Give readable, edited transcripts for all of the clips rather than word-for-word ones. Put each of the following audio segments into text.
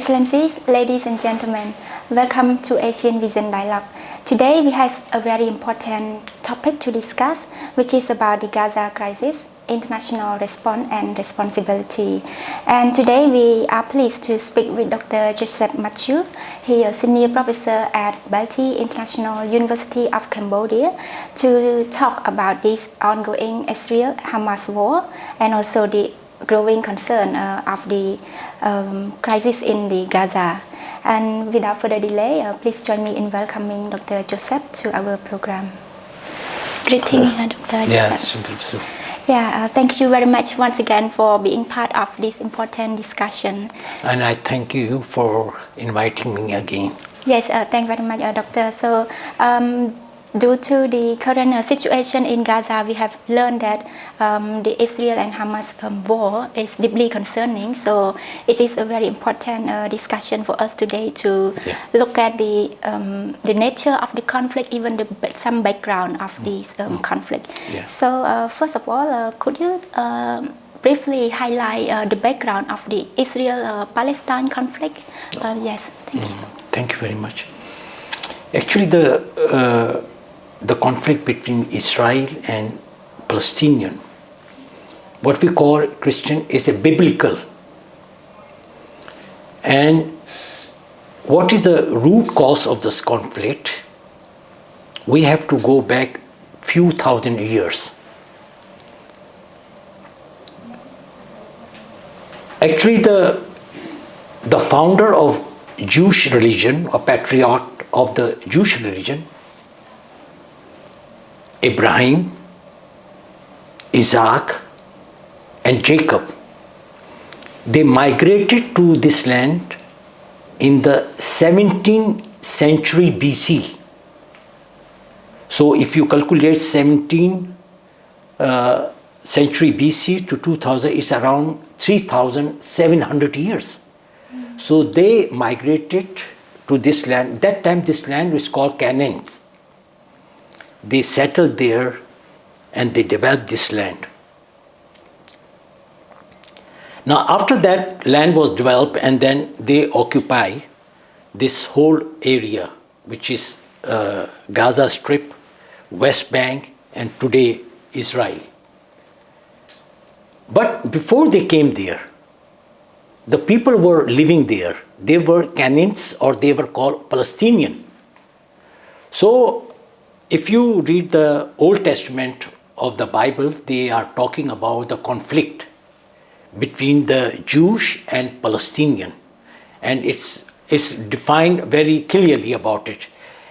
Excellencies, ladies and gentlemen, welcome to Asian Vision Dialogue. Today we have a very important topic to discuss, which is about the Gaza crisis, international response and responsibility. And today we are pleased to speak with Dr. Joseph Matthew. He is a senior professor at Balti International University of Cambodia to talk about this ongoing Israel-Hamas war and also the growing concern of the crisis in the Gaza. And without further delay, please join me in welcoming Dr. Joseph to our program. Greetings, Dr. Joseph. Thank you very much once again for being part of this important discussion. And I thank you for inviting me again. Yes, thank you very much, Doctor. So, due to the current situation in Gaza, we have learned that the Israel and Hamas war is deeply concerning. So it is a very important discussion for us today to look at the nature of the conflict, even some background of this conflict. So first of all, could you briefly highlight the background of the Israel-Palestine conflict? Yes, thank you. Thank you very much. Actually, the conflict between Israel and Palestinian, what we call Christian, is a biblical. And what is the root cause of this conflict? We have to go back few thousand years. Actually, the founder of Jewish religion, or patriarch of the Jewish religion, Abraham, Isaac, and Jacob, they migrated to this land in the 17th century BC. So if you calculate 17th century BC to 2000, it's around 3,700 years. So they migrated to this land. That time this land was called Canaan. They settled there and they developed this land. Now after that land was developed, and then they occupy this whole area, which is Gaza Strip, West Bank, and today Israel. But before they came there, the people were living there. They were Canaanites, or they were called Palestinian. So if you read the Old Testament of the Bible, they are talking about the conflict between the Jewish and Palestinian. And it's defined very clearly about it.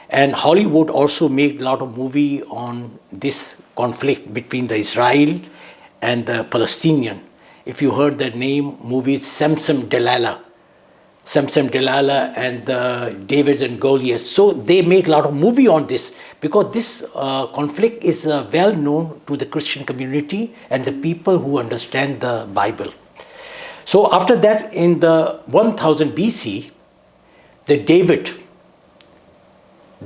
And Hollywood also made a lot of movie on this conflict between the Israel and the Palestinian. If you heard the name movie Samson Delilah and David and Goliath. So they make a lot of movie on this, because this conflict is well known to the Christian community and the people who understand the Bible. So after that, in the 1000 BC, the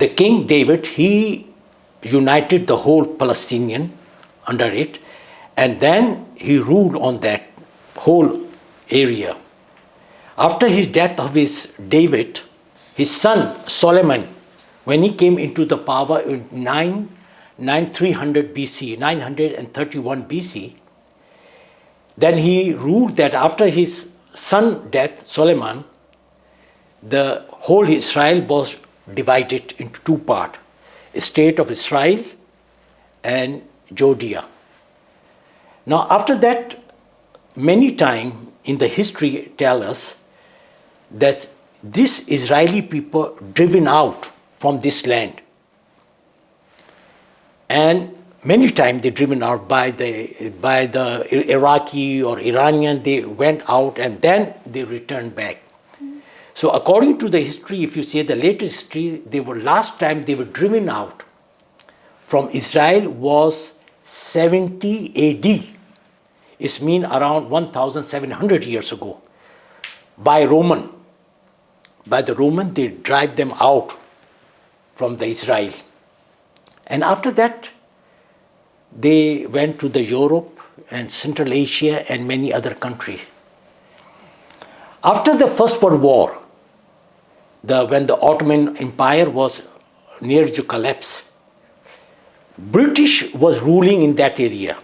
King David, he united the whole Palestinian under it, and then he ruled on that whole area. After his death of David, his son Solomon, when he came into the power in 300 BC, 931 BC, then he ruled that after his son's death, Solomon, the whole Israel was divided into two parts, a state of Israel and Judea. Now after that, many times in the history tell us that these Israeli people driven out from this land. And many times they driven out by the Iraqi or Iranian. They went out and then they returned back. So according to the history, if you say the latest history, last time they were driven out from Israel was 70 AD. It means around 1,700 years ago by Roman. By the Roman, they drive them out from the Israel. And after that, they went to the Europe and Central Asia and many other countries. After the First World War, when the Ottoman Empire was near to collapse, British was ruling in that area.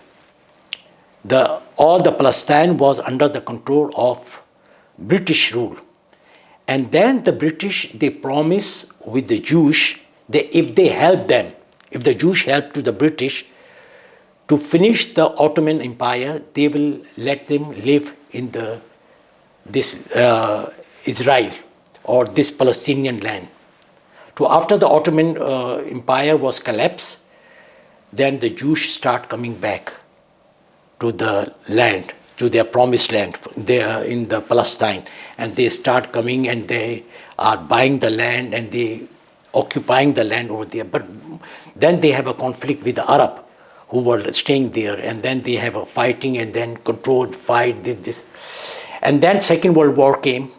All the Palestine was under the control of British rule. And then the British, they promised with the Jews that if they help them, if the Jews help to the British to finish the Ottoman Empire, they will let them live in this Israel or this Palestinian land. So after the Ottoman Empire was collapsed, then the Jews start coming back to the land, to their promised land. They are in the Palestine, and they start coming and they are buying the land and they occupying the land over there. But then they have a conflict with the Arab who were staying there, and then they have a fighting and then controlled fight this. And then Second World War came,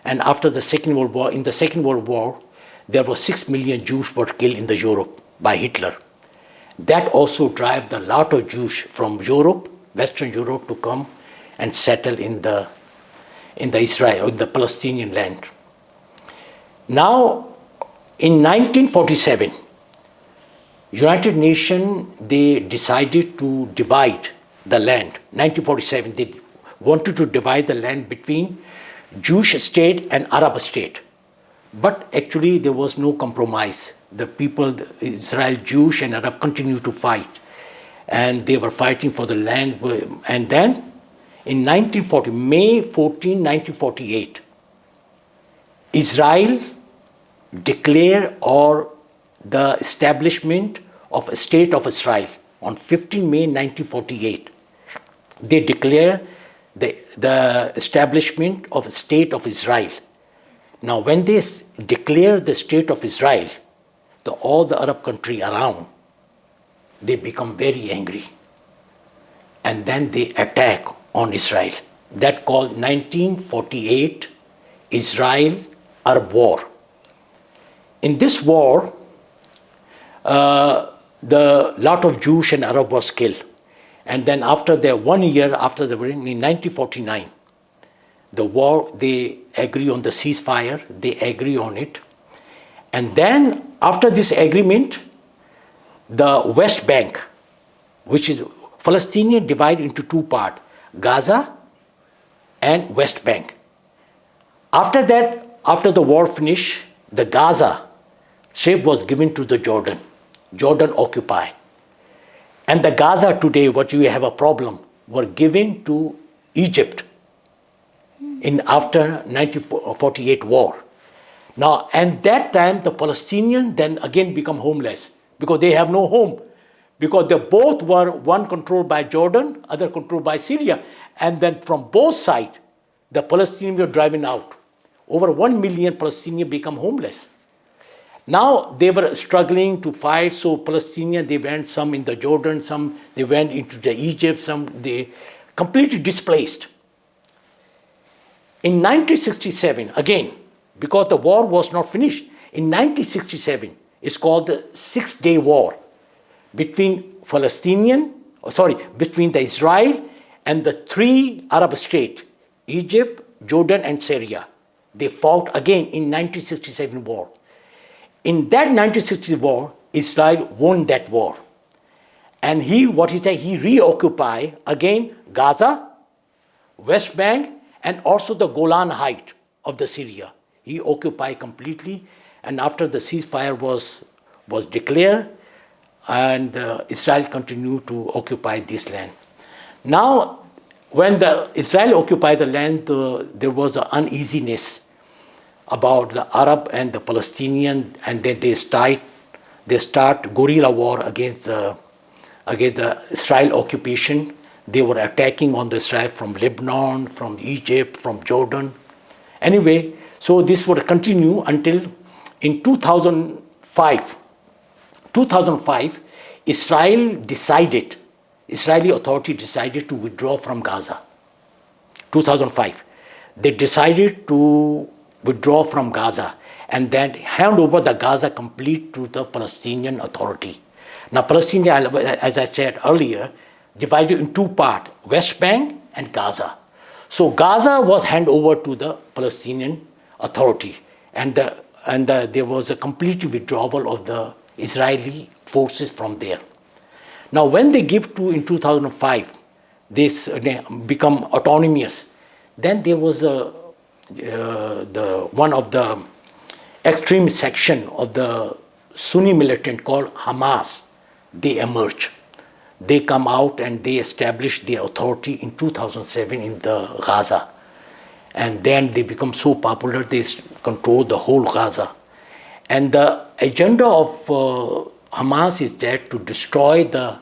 and after the Second World War, in the Second World War, there were 6 million Jews were killed in the Europe by Hitler. That also drive a lot of Jews from Europe, Western Europe, to come and settle in the Israel, in the Palestinian land. Now, in 1947, United Nations, they decided to divide the land. 1947, they wanted to divide the land between Jewish state and Arab state. But actually, there was no compromise. The people, the Israel, Jewish and Arab, continued to fight. And they were fighting for the land. And then, in May 14, 1948, Israel declared the establishment of a state of Israel. On 15 May 1948, they declared the establishment of a state of Israel. Now, when they declare the state of Israel, all the Arab country around, they become very angry. And then they attack on Israel. That called 1948 Israel-Arab War. In this war, the lot of Jews and Arab was killed. And then after 1 year after the war, in 1949, the war, they agree on the ceasefire, they agree on it. And then after this agreement, the West Bank, which is Palestinian, divided into two parts, Gaza and West Bank. After that, after the war finished, the Gaza Strip was given to the Jordan. Jordan occupy. And the Gaza today, what you have a problem, were given to Egypt after 1948 war. Now, and that time, the Palestinians then again become homeless because they have no home. Because they both were, one controlled by Jordan, other controlled by Syria. And then from both sides, the Palestinians were driven out. Over 1 million Palestinians become homeless. Now they were struggling to fight, so Palestinians, they went some in the Jordan, some they went into the Egypt, some they completely displaced. In 1967, again, because the war was not finished, in 1967, it's called the Six-Day War between between the Israel and the three Arab states, Egypt, Jordan, and Syria. They fought again in 1967 war. In that 1960 war, Israel won that war. And he reoccupied again Gaza, West Bank, and also the Golan Heights of the Syria. He occupied completely, and after the ceasefire was declared, and Israel continued to occupy this land. Now, when Israel occupied the land, there was an uneasiness about the Arab and the Palestinian, and then they start guerrilla war against the Israel occupation. They were attacking on the Israel from Lebanon, from Egypt, from Jordan. Anyway, so this would continue until in 2005. 2005, Israeli authority decided to withdraw from Gaza. 2005, they decided to withdraw from Gaza and then hand over the Gaza complete to the Palestinian Authority. Now, Palestine, as I said earlier, divided in two parts, West Bank and Gaza. So Gaza was handed over to the Palestinian Authority, and there was a complete withdrawal of the Israeli forces from there. Now, when they give to in 2005, this become autonomous. Then there was one of the extreme section of the Sunni militant called Hamas. They emerge. They come out and they establish their authority in 2007 in the Gaza. And then they become so popular, they control the whole Gaza. And the agenda of Hamas is that to destroy the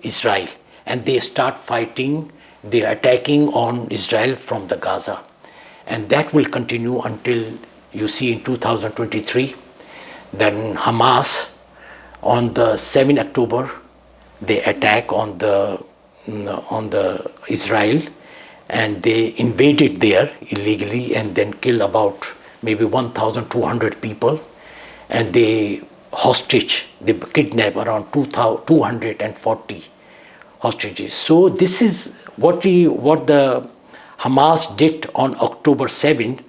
Israel. And they start fighting, they are attacking on Israel from the Gaza. And that will continue until you see in 2023. Then Hamas, on the 7th October, they attack on the Israel, and they invaded there illegally and then kill about maybe 1,200 people, and they kidnap around 240 hostages. So this is what the Hamas did on October 7th.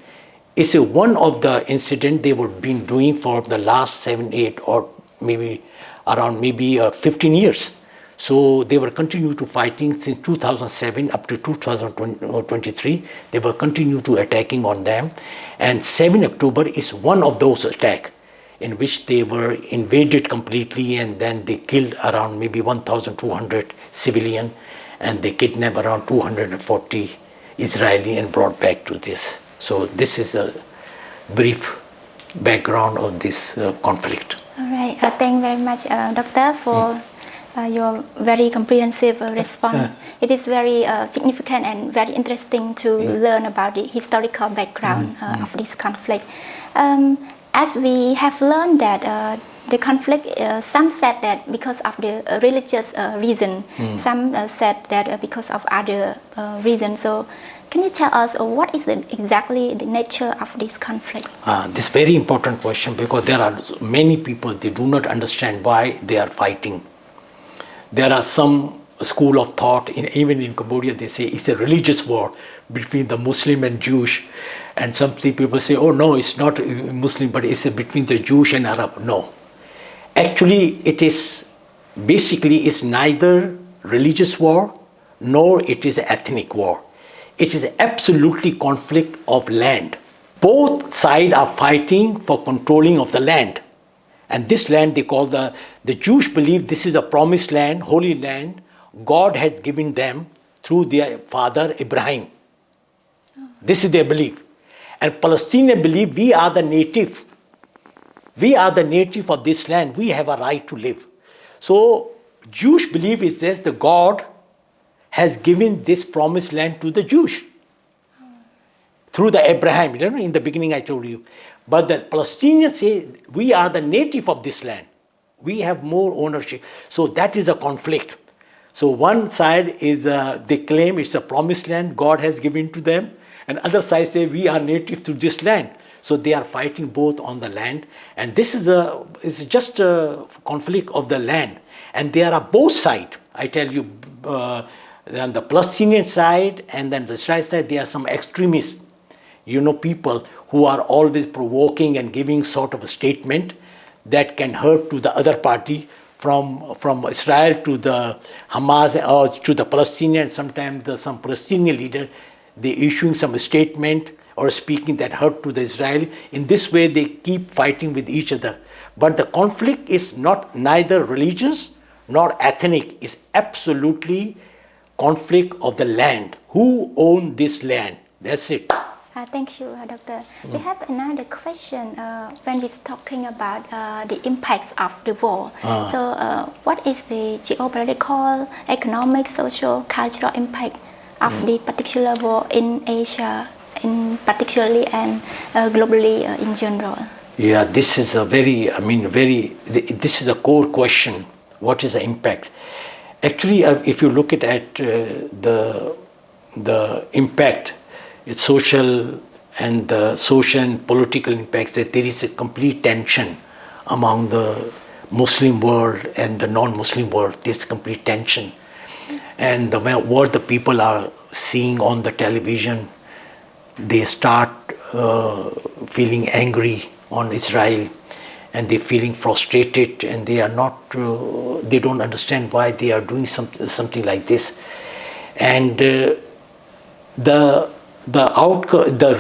Is one of the incidents they were been doing for the last 7, 8, or maybe around 15 years. So they were continue to fighting since 2007 up to 2023. They were continue to attacking on them, and 7 October is one of those attacks in which they were invaded completely, and then they killed around maybe 1,200 civilian, and they kidnapped around 240 Israeli and brought back to this. So this is a brief background of this conflict. All right. Thank you very much, Doctor, for your very comprehensive response. It is very significant and very interesting to learn about the historical background of this conflict. As we have learned that the conflict, some said that because of the religious reason, some said that because of other reasons. So can you tell us what is exactly the nature of this conflict? This very important question, because there are many people, they do not understand why they are fighting. There are some school of thought, even in Cambodia, they say it's a religious war between the Muslim and Jewish. And some people say, oh no, it's not Muslim, but it's between the Jewish and Arab. No. Actually, it is basically it's neither religious war, nor it is ethnic war. It is absolutely conflict of land. Both sides are fighting for controlling of the land. And this land they call the Jewish believe this is a promised land, holy land, God has given them through their father Abraham. This is their belief. And Palestinians believe we are the native. We are the native of this land. We have a right to live. So Jewish belief is this, the God has given this promised land to the Jews through the Abraham. You know, in the beginning I told you. But the Palestinians say we are the native of this land. We have more ownership. So that is a conflict. So one side is they claim it's a promised land God has given to them, and other side say we are native to this land. So they are fighting both on the land, and this is just a conflict of the land. And there are both sides. I tell you, on the Palestinian side and then the Israeli side, there are some extremists, people who are always provoking and giving sort of a statement that can hurt to the other party, from Israel to the Hamas or to the Palestinian. Sometimes some Palestinian leader, they issuing some statement or speaking that hurt to the Israeli. In this way, they keep fighting with each other. But the conflict is neither religious nor ethnic. It's absolutely conflict of the land. Who owns this land? That's it. Thank you, Doctor. We have another question when we're talking about the impacts of the war. So what is the geopolitical, economic, social, cultural impact of the particular war in Asia, in particularly and globally in general? Yeah, this is a this is a core question. What is the impact? Actually, if you look at the impact, it's social and the social and political impacts, that there is a complete tension among the Muslim world and the non-Muslim world. There's complete tension. And what the people are seeing on the television, they start feeling angry on Israel, and they're feeling frustrated, and they are not, they don't understand why they are doing something like this. And the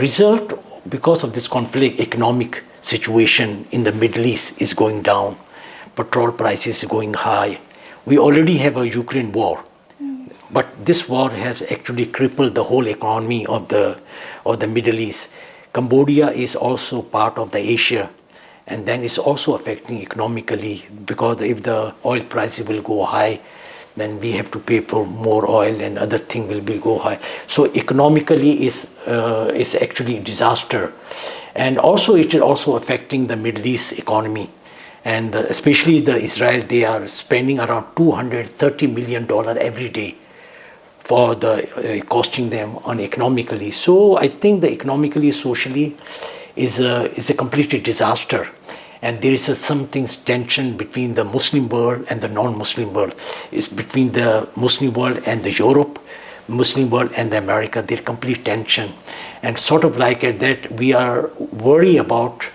result, because of this conflict, economic situation in the Middle East is going down. Petrol prices is going high. We already have a Ukraine war, but this war has actually crippled the whole economy of the Middle East. Cambodia is also part of the Asia, and then it's also affecting economically, because if the oil prices will go high, then we have to pay for more oil, and other thing will go high. So economically is actually a disaster, and also it is also affecting the Middle East economy, and especially the Israel. They are spending around $230 million every day for the costing them on economically. So I think the economically, socially is a completely disaster. And there is something tension between the Muslim world and the non-Muslim world. It's between the Muslim world and the Europe, Muslim world and the America. There's complete tension. And sort of like that, we are worried about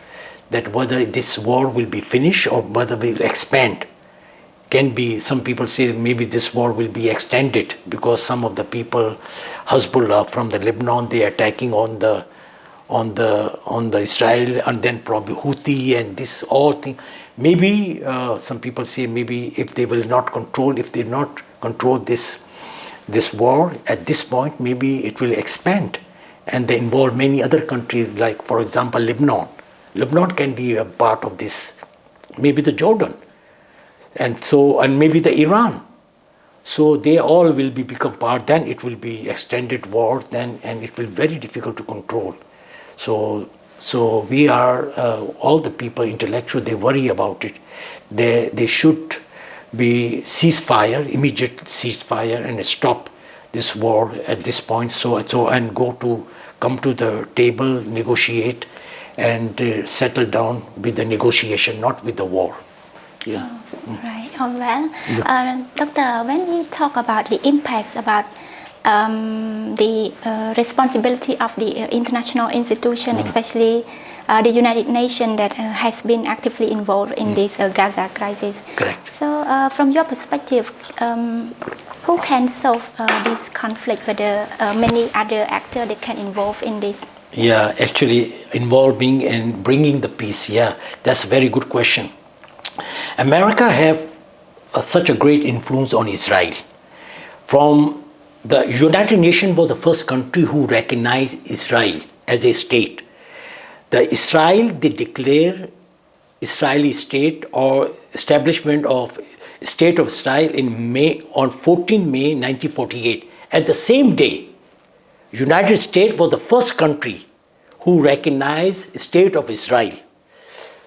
that whether this war will be finished or whether it will expand. Can be, some people say maybe this war will be extended, because some of the people, Hezbollah from the Lebanon, they are attacking on the Israel, and then probably Houthi and this all thing. Maybe some people say maybe if they will not control, if they not control this war at this point, maybe it will expand, and they involve many other countries, like for example Lebanon. Lebanon can be a part of this. Maybe the Jordan, and maybe the Iran. So they all will become part. Then it will be extended war. Then, and it will be very difficult to control. So we are, all the people, intellectual, they worry about it. They should be ceasefire, immediate ceasefire, and stop this war at this point. And come to the table, negotiate, and settle down with the negotiation, not with the war. Yeah. Right. Oh, well, Doctor, when we talk about the impacts about the responsibility of the international institution, especially the United Nations, that has been actively involved in this Gaza crisis. Correct. So, from your perspective, who can solve this conflict? Whether many other actors that can involve in this? Yeah, actually involving and bringing the peace. Yeah, that's a very good question. America have such a great influence on Israel. From the United Nations was the first country who recognized Israel as a state. The Israel, they declare Israeli state or establishment of state of Israel on 14 May 1948. At the same day, United States was the first country who recognized state of Israel.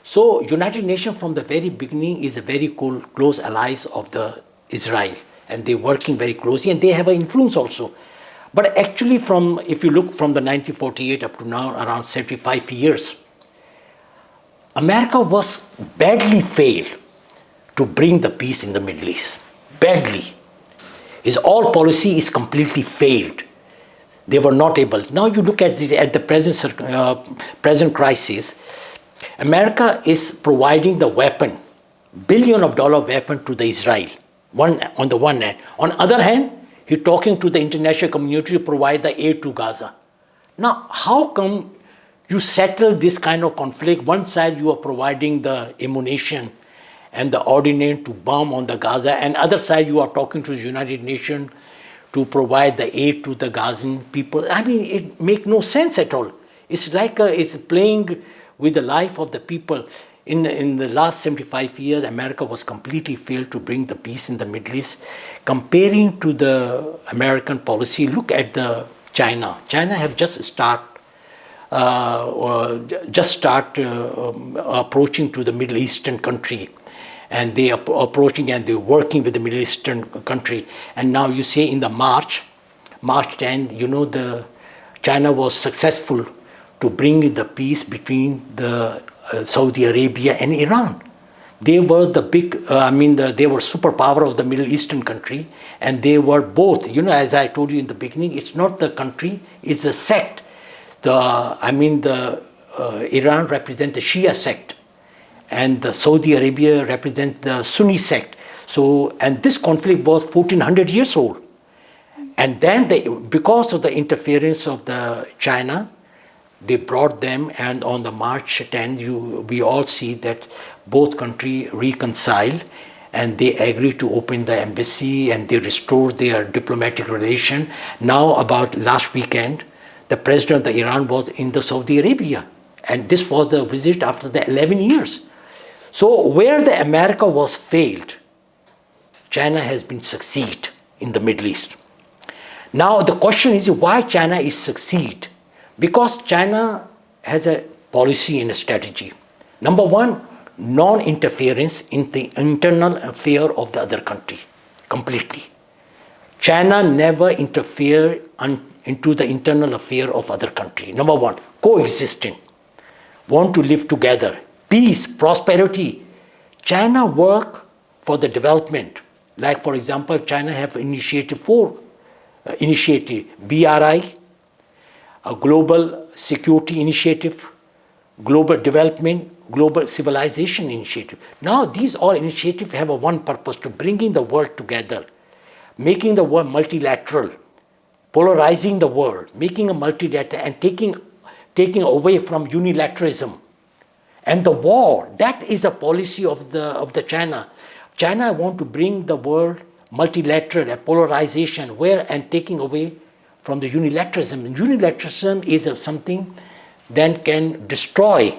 So United Nations from the very beginning is a very close allies of the Israel, and they're working very closely, and they have an influence also. But actually if you look from the 1948 up to now, around 75 years, America was badly failed to bring the peace in the Middle East. Badly. His all policy is completely failed. They were not able. Now you look at the present crisis, America is providing the weapon, billion-dollar weapon to the Israel, on the one hand. On the other hand, he's talking to the international community to provide the aid to Gaza. Now, how come you settle this kind of conflict? One side you are providing the ammunition and the ordnance to bomb on the Gaza, and other side you are talking to the United Nations to provide the aid to the Gazan people. I mean, it makes no sense at all. It's like it's playing with the life of the people. In the last 75 years, America was completely failed to bring the peace in the Middle East. Comparing to the American policy, look at the China. China have just start approaching to the Middle Eastern country, and they are approaching and they're working with the Middle Eastern country. And now you say in the March 10th, China was successful to bring the peace between the Saudi Arabia and Iran. They were the big, they were superpower of the Middle Eastern country, and they were both, as I told you in the beginning, it's not the country, it's a sect. Iran represents the Shia sect, and the Saudi Arabia represents the Sunni sect. So, and this conflict was 1400 years old. And then because of the interference of the China, they brought them, and on the March 10, we all see that both countries reconciled, and they agreed to open the embassy, and they restored their diplomatic relation. Now, about last weekend, the president of Iran was in the Saudi Arabia, and this was the visit after the 11 years. So where the America was failed, China has been succeed in the Middle East. Now the question is why China is succeed? Because China has a policy and a strategy. Number one, non-interference in the internal affair of the other country, completely. China never interfere into the internal affair of other country. Number one, coexisting, want to live together, peace, prosperity. China work for the development. Like for example, China have initiative BRI, a global security initiative, global development, global civilization initiative. Now these all initiatives have a one purpose, to bringing the world together, making the world multilateral, polarizing the world, making a multilateral, and taking away from unilateralism. And the war, that is a policy of the China. China want to bring the world multilateral and polarization, and taking away from the unilateralism. And unilateralism is something that can destroy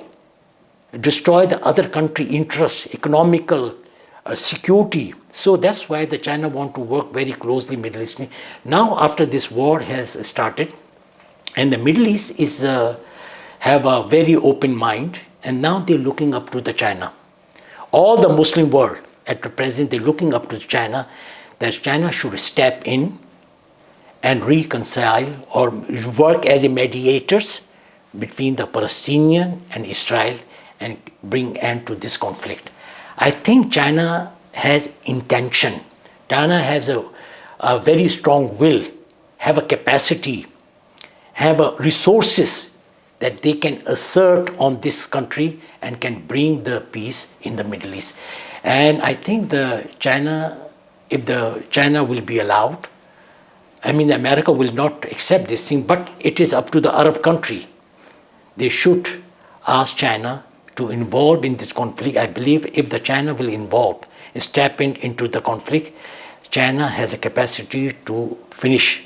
the other country interests, economical, security. So that's why the China want to work very closely Middle East. Now after this war has started, and the Middle East is have a very open mind, and now they're looking up to the China. All the Muslim world at the present, they're looking up to China, that China should step in and reconcile or work as a mediators between the Palestinian and Israel and bring end to this conflict. I think China has intention. China has a very strong will, have a capacity, have resources that they can assert on this country and can bring the peace in the Middle East. And I think if China will be allowed, America will not accept this thing, but it is up to the Arab country. They should ask China to involve in this conflict. I believe if the China will step into the conflict, China has a capacity to finish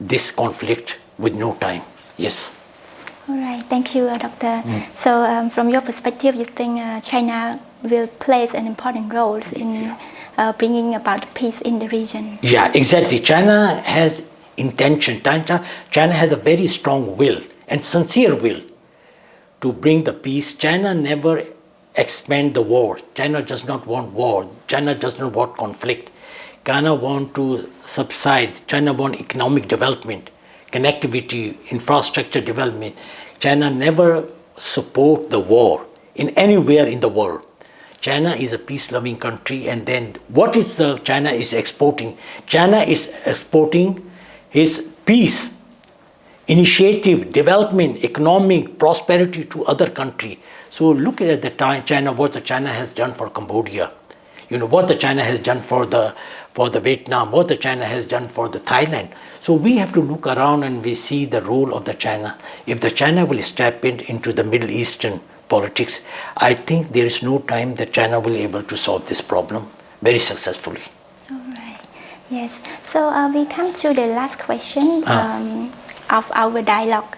this conflict with no time. Yes. All right, thank you, Doctor. So from your perspective, you think China will play an important role in bringing about peace in the region? Yeah, exactly. China has intention. China has a very strong will and sincere will to bring the peace. China never expand the war. China does not want war. China does not want conflict. China want to subside. China want economic development, connectivity, infrastructure development. China never support the war in anywhere in the world. China is a peace-loving country, and then what is China is exporting? China is exporting his peace, initiative, development, economic prosperity to other countries. So look at the time China, what the China has done for Cambodia. What the China has done for the Vietnam, what the China has done for the Thailand. So we have to look around and we see the role of the China. If the China will step into the Middle Eastern politics, I think there is no time that China will be able to solve this problem very successfully. All right. Yes. So we come to the last question of our dialogue.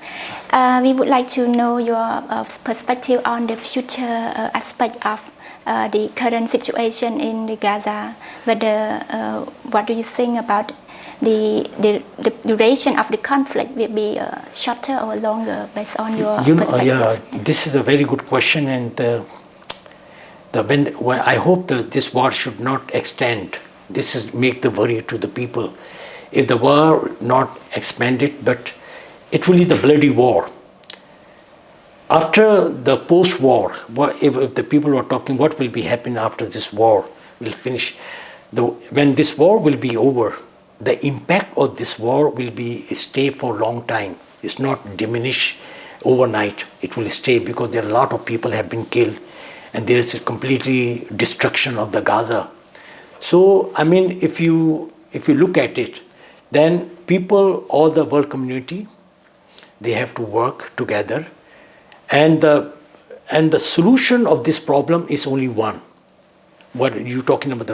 We would like to know your perspective on the future aspect of the current situation in the Gaza. Whether what do you think about the duration of the conflict will be shorter or longer based on your perspective? This is a very good question, and I hope that this war should not extend. This is make the worry to the people. If the war not expanded, but it will be the bloody war. after the post-war, if the people were talking, what will be happening after this war will finish? When this war will be over, the impact of this war will be stay for a long time. It's not diminish overnight. It will stay because there are a lot of people have been killed, and there is a completely destruction of the Gaza. So I mean, if you look at it, then people, all the world community, they have to work together, and the solution of this problem is only one. What are you talking about?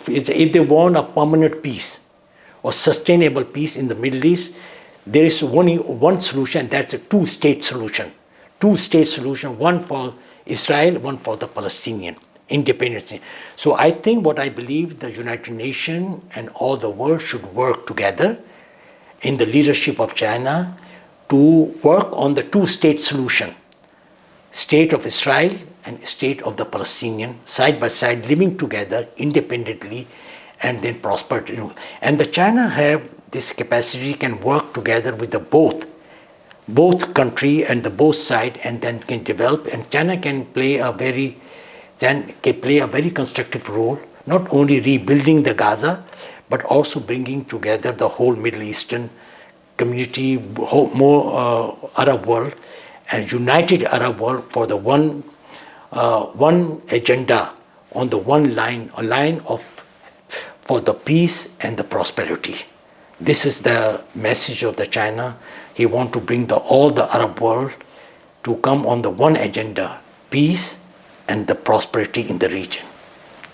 If they want a permanent peace or sustainable peace in the Middle East, there is only one solution, and that's a two-state solution. Two-state solution, one for Israel, one for the Palestinian independence. So I think what I believe the United Nations and all the world should work together in the leadership of China to work on the two-state solution. State of Israel and state of the Palestinian, side by side, living together independently and then prosper. And the China have this capacity, can work together with the both country and the both side, and then can develop. And China can play a very constructive role, not only rebuilding the Gaza, but also bringing together the whole Middle Eastern community, more Arab world, and united Arab world for the one agenda on the one line, a line for the peace and the prosperity. This is the message of the China. He wants to bring all the Arab world to come on the one agenda, peace and the prosperity in the region.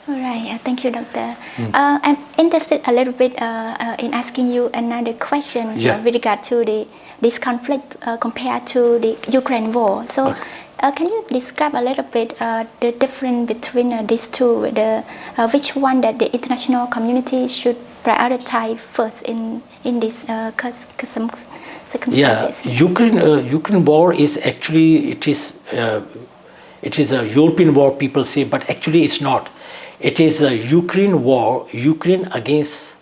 All right, thank you, Doctor. I'm interested a little bit in asking you another question with regard to this conflict compared to the Ukraine war. So, can you describe a little bit the difference between these two? Which one that the international community should prioritize first in these circumstances? Ukraine war is actually it is a European war, people say, but actually it's not. It is a Ukraine war, Ukraine against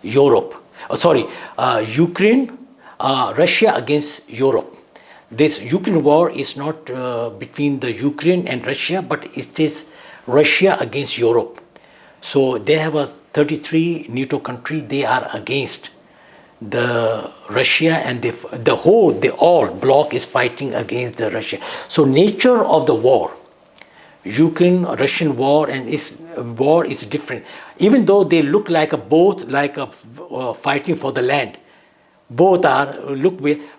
Europe. Russia against Europe. This Ukraine war is not between the Ukraine and Russia, but it is Russia against Europe. So they have a 33 NATO country. They are against the Russia, and the all bloc is fighting against the Russia. So nature of the war, Ukraine-Russian war, and war is different. Even though they look like both fighting for the land, both are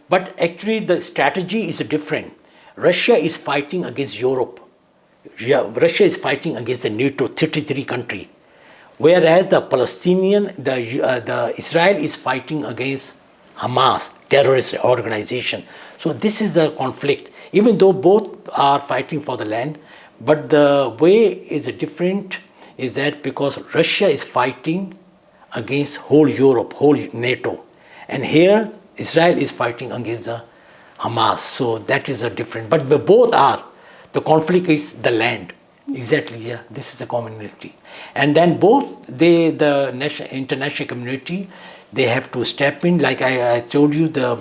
but actually the strategy is different. Russia is fighting against Europe. Russia is fighting against the NATO 33 country, whereas the Palestinian, the Israel is fighting against Hamas, terrorist organization. So this is the conflict. Even though both are fighting for the land, but the way is different, is that because Russia is fighting against whole Europe, whole NATO, and here Israel is fighting against the Hamas. So that is a different. But both are. The conflict is the land. Exactly. Yeah. This is the commonality. And then both the international community, they have to step in. Like I told you, the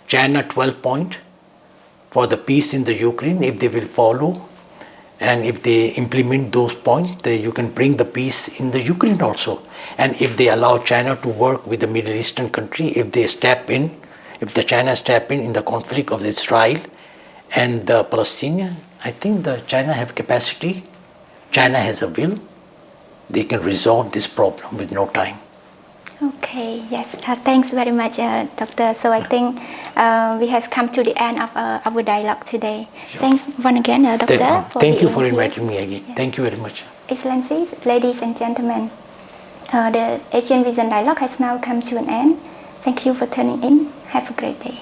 China 12 point for the peace in the Ukraine. If they will follow, and if they implement those points, you can bring the peace in the Ukraine also. And if they allow China to work with the Middle Eastern country, if they step in, if the China step in the conflict of Israel and the Palestinian, I think the China have capacity, China has a will, they can resolve this problem with no time. Okay, yes, thanks very much, Doctor. So I think we have come to the end of our dialogue today. Sure. Thanks once again, Doctor. Thank you for inviting me again. Yes. Thank you very much. Excellencies, ladies and gentlemen, the Asian Vision Dialogue has now come to an end. Thank you for tuning in. Have a great day.